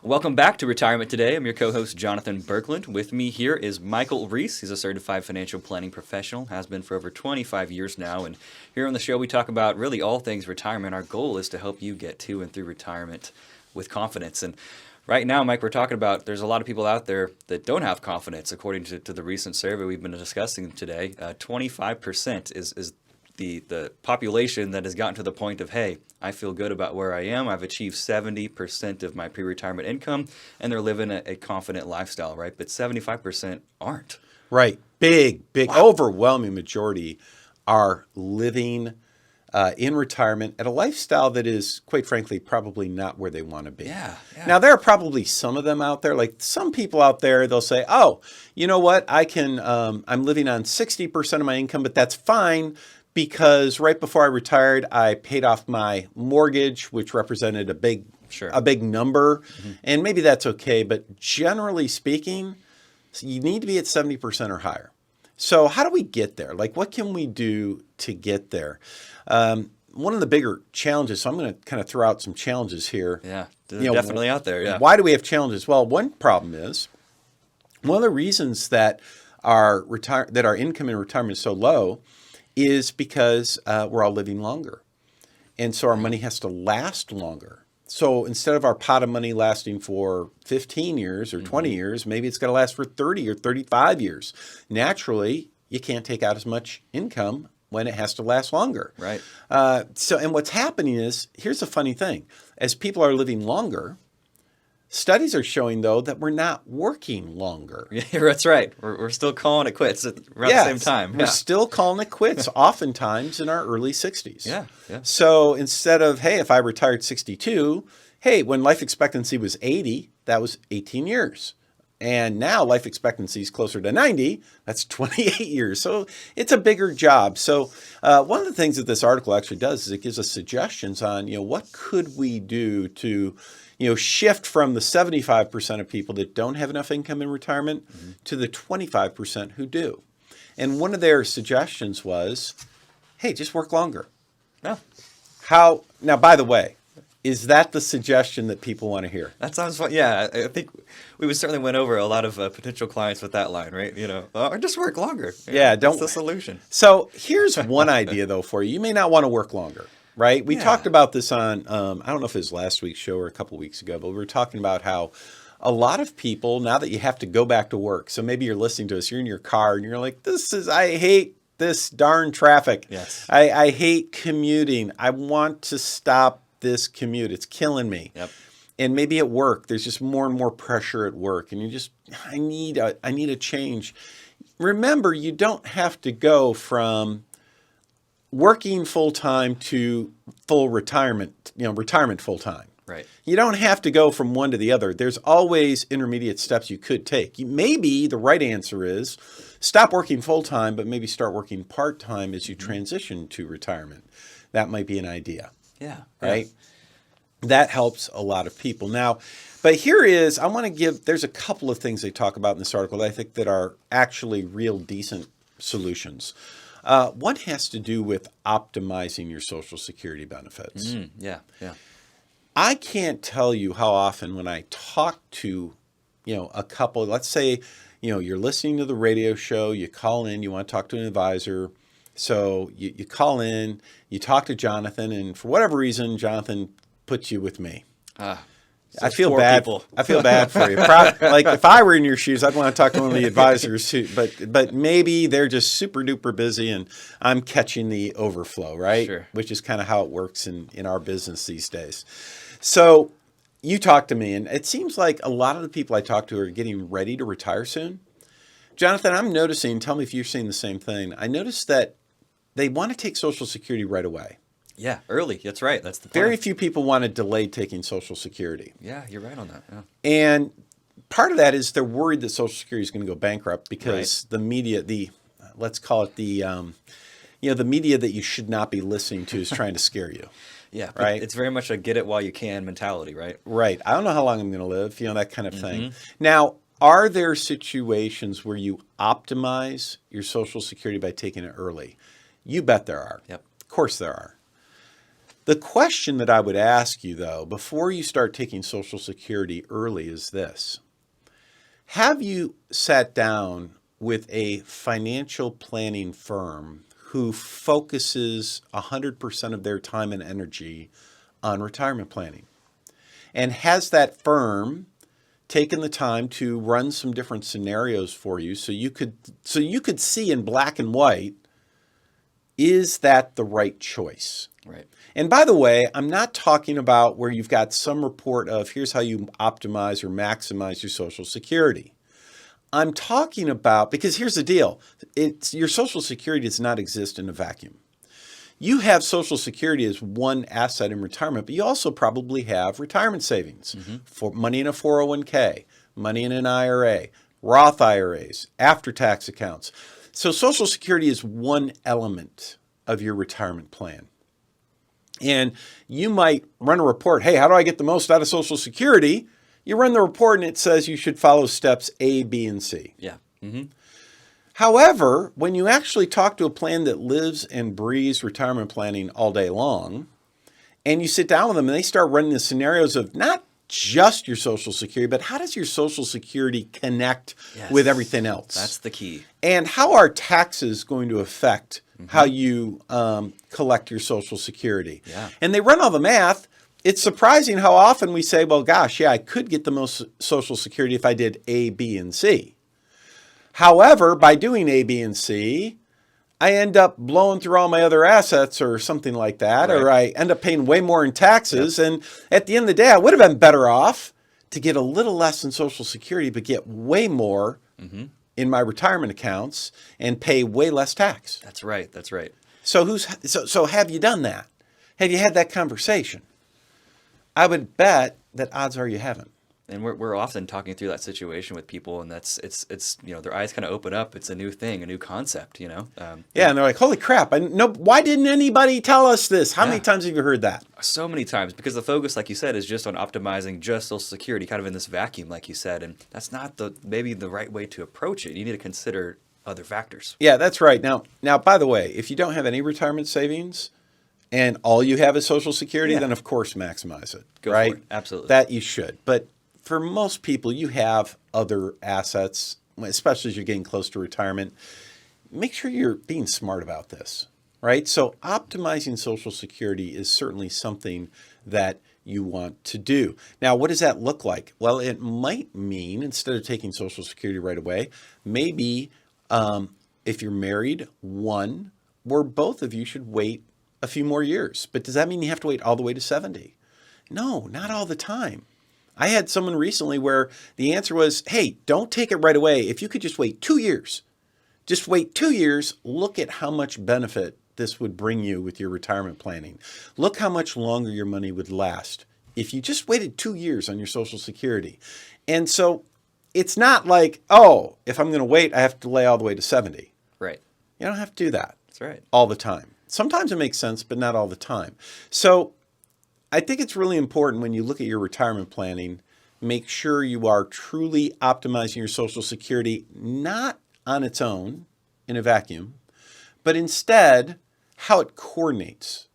Welcome back to Retirement Today. I'm your co-host, Jonathan Berkland. With me here is Michael Reese. He's a certified financial planning professional, has been for over 25 years now. And here on the show, we talk about really all things retirement. Our goal is to help you get to and through retirement with confidence. And right now, Mike, we're talking about there's a lot of people out there that don't have confidence. According to the recent survey we've been discussing today, 25% is the population that has gotten to the point of, hey, I feel good about where I am. I've achieved 70% of my pre-retirement income, and they're living a confident lifestyle, right? But 75% aren't. Right. Big, overwhelming majority are living in retirement at a lifestyle that is, quite frankly, probably not where they want to be. Yeah. Now, there are probably some of them out there, like some people out there, they'll say, oh, you know what? I'm living on 60% of my income, but that's fine, because right before I retired, I paid off my mortgage, which represented a big number. Mm-hmm. And maybe that's okay. But generally speaking, you need to be at 70% or higher. So how do we get there? Like, what can we do to get there? One of the bigger challenges, so I'm going to kind of throw out some challenges here. Yeah, definitely out there. Yeah. Why do we have challenges? Well, one problem is, one of the reasons that our income in retirement is so low is because we're all living longer. And so our money has to last longer. So instead of our pot of money lasting for 15 years or 20 years, maybe it's got to last for 30 or 35 years. Naturally, you can't take out as much income when it has to last longer. Right. And what's happening is, here's the funny thing. As people are living longer, studies are showing, though, that we're not working longer. Yeah, that's right. We're still calling it quits around the same time. We're still calling it quits, oftentimes in our early 60s. Yeah. So instead of, hey, if I retired 62, hey, when life expectancy was 80, that was 18 years. And now life expectancy is closer to 90. That's 28 years. So it's a bigger job. So one of the things that this article actually does is it gives us suggestions on, what could we do to shift from the 75% of people that don't have enough income in retirement to the 25% who do. And one of their suggestions was, hey, just work longer. Yeah. Now, by the way, is that the suggestion that people want to hear? That sounds fun. Yeah, I think we certainly went over a lot of potential clients with that line, right? Or just work longer. That's the solution. So here's one idea, though, for you. You may not want to work longer. Right? We talked about this on, I don't know if it was last week's show or a couple weeks ago, but we were talking about how a lot of people, now that you have to go back to work, so maybe you're listening to us, you're in your car and you're like, I hate this darn traffic. Yes. I hate commuting. I want to stop this commute. It's killing me. Yep. And maybe at work, there's just more and more pressure at work and I need a change. Remember, you don't have to go from working full-time to full retirement, retirement full-time. Right. You don't have to go from one to the other. There's always intermediate steps you could take. Maybe the right answer is stop working full-time, but maybe start working part-time as you transition to retirement. That might be an idea. Yeah. Right? Yeah. That helps a lot of people. Now, but there's a couple of things they talk about in this article that I think that are actually real decent solutions. One has to do with optimizing your Social Security benefits. Yeah. I can't tell you how often when I talk to, a couple, let's say, you're listening to the radio show, you call in, you want to talk to an advisor. So you call in, you talk to Jonathan, and for whatever reason, Jonathan puts you with me. I feel bad. I feel bad for you. Like if I were in your shoes, I'd want to talk to one of the advisors too. But maybe they're just super duper busy, and I'm catching the overflow, right? Sure. Which is kind of how it works in our business these days. So you talk to me, and it seems like a lot of the people I talk to are getting ready to retire soon. Jonathan, I'm noticing. Tell me if you're seeing the same thing. I noticed that they want to take Social Security right away. Yeah, early. That's right. That's the plan. Very few people want to delay taking Social Security. Yeah, you're right on that. Yeah. And part of that is they're worried that Social Security is going to go bankrupt because the media, let's call it the media that you should not be listening to is trying to scare you. Yeah, right. It's very much a get it while you can mentality, right? Right. I don't know how long I'm going to live, that kind of thing. Now, are there situations where you optimize your Social Security by taking it early? You bet there are. Yep. Of course there are. The question that I would ask you, though, before you start taking Social Security early is this. Have you sat down with a financial planning firm who focuses 100% of their time and energy on retirement planning? And has that firm taken the time to run some different scenarios for you so you could see in black and white, is that the right choice? Right. And by the way, I'm not talking about where you've got some report of here's how you optimize or maximize your Social Security. I'm talking about, because here's the deal, your Social Security does not exist in a vacuum. You have Social Security as one asset in retirement, but you also probably have retirement savings, for money in a 401k, money in an IRA, Roth IRAs, after-tax accounts. So Social Security is one element of your retirement plan. And you might run a report, hey, how do I get the most out of Social Security? You run the report and it says you should follow steps A, B, and C. Yeah. However, when you actually talk to a plan that lives and breathes retirement planning all day long, and you sit down with them and they start running the scenarios of not just your Social Security, but how does your Social Security connect with everything else? That's the key. And how are taxes going to affect how you collect your Social Security? Yeah. And they run all the math. It's surprising how often we say, well, gosh, yeah, I could get the most Social Security if I did A, B, and C. However, by doing A, B, and C, I end up blowing through all my other assets or something like that, or I end up paying way more in taxes. And at the end of the day, I would have been better off to get a little less in Social Security, but get way more in my retirement accounts and pay way less tax. That's right. That's right. So so have you done that? Have you had that conversation? I would bet that odds are you haven't. And we're often talking through that situation with people, and it's their eyes kind of open up. It's a new thing, a new concept, Yeah, and they're like, "Holy crap! Why didn't anybody tell us this?" How many times have you heard that? So many times, because the focus, like you said, is just on optimizing just Social Security, kind of in this vacuum, like you said, and that's not maybe the right way to approach it. You need to consider other factors. Yeah, that's right. Now, by the way, if you don't have any retirement savings and all you have is Social Security, then of course maximize it. Go right? for it. Absolutely. That you should, but for most people, you have other assets, especially as you're getting close to retirement. Make sure you're being smart about this, right? So optimizing Social Security is certainly something that you want to do. Now, what does that look like? Well, it might mean, instead of taking Social Security right away, maybe if you're married, one or both of you should wait a few more years. But does that mean you have to wait all the way to 70? No, not all the time. I had someone recently where the answer was, hey, don't take it right away. If you could just wait 2 years, just wait 2 years, look at how much benefit this would bring you with your retirement planning. Look how much longer your money would last if you just waited 2 years on your Social Security. And so it's not like, oh, if I'm going to wait, I have to delay all the way to 70. Right. You don't have to do that. That's right. All the time. Sometimes it makes sense, but not all the time. So I think it's really important when you look at your retirement planning, make sure you are truly optimizing your Social Security, not on its own in a vacuum, but instead how it coordinates.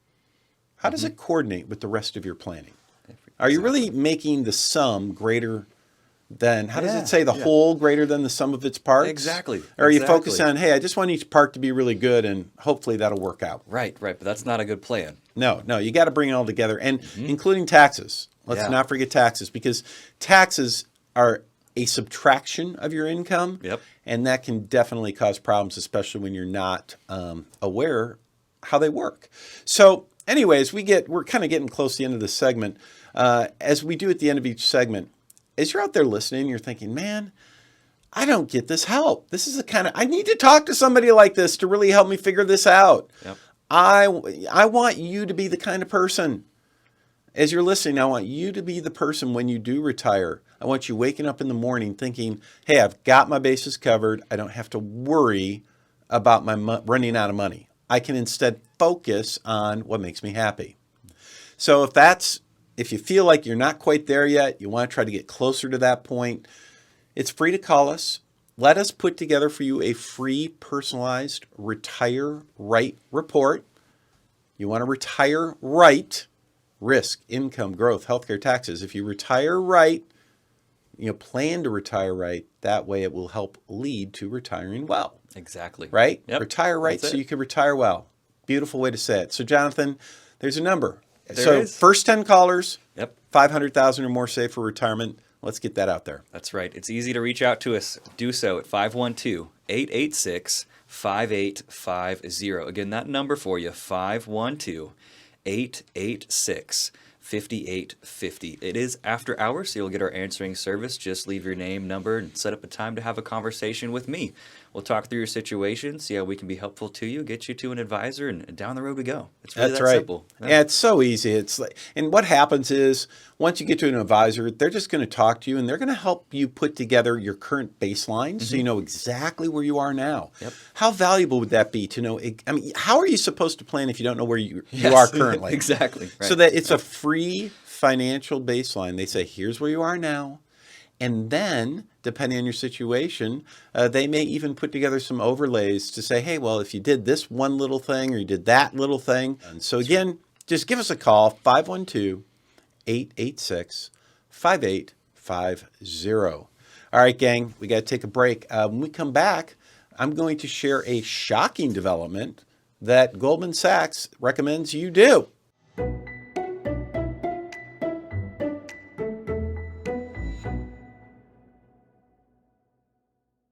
How does it coordinate with the rest of your planning? Are you really making the sum greater than, how does it say, the whole greater than the sum of its parts? Exactly. Or are you focused on, hey, I just want each part to be really good and hopefully that'll work out? Right. But that's not a good plan. No, you got to bring it all together, and including taxes. Let's not forget taxes, because taxes are a subtraction of your income, and that can definitely cause problems, especially when you're not aware how they work. So anyways, we're kind of getting close to the end of this segment. As we do at the end of each segment, as you're out there listening, you're thinking, man, I don't get this help. This is the kind of, I need to talk to somebody like this to really help me figure this out. I want you to be the kind of person, as you're listening, I want you to be the person when you do retire. I want you waking up in the morning thinking, hey, I've got my bases covered. I don't have to worry about my running out of money. I can instead focus on what makes me happy. So if you feel like you're not quite there yet, you want to try to get closer to that point, it's free to call us. Let us put together for you a free personalized Retire Right report. You want to retire right. Risk, income, growth, healthcare, taxes. If you retire right, plan to retire right. That way it will help lead to retiring well. Exactly. Right? Yep. Retire right That's so it. you can retire well. Beautiful way to say it. So, Jonathan, there's a number. There is. First 10 callers, Yep. 500,000 or more saved for retirement. Let's get that out there. That's right. It's easy to reach out to us. Do so at 512-886-5850. Again, that number for you, 512-886-5850. It is after hours, so you'll get our answering service. Just leave your name, number, and set up a time to have a conversation with me. We'll talk through your situation, see how we can be helpful to you, get you to an advisor, and down the road we go. It's really That's that right. simple. Yeah, it's so easy. And what happens is once you get to an advisor, they're just going to talk to you and they're going to help you put together your current baseline so you know exactly where you are now. Yep. How valuable would that be to know? I mean, how are you supposed to plan if you don't know where you Yes, are currently? Exactly. So Right. that it's a free financial baseline. They say, here's where you are now. And then, depending on your situation, they may even put together some overlays to say, hey, well, if you did this one little thing or you did that little thing. And so again, just give us a call, 512-886-5850. All right, gang, we got to take a break. When we come back, I'm going to share a shocking development that Goldman Sachs recommends you do.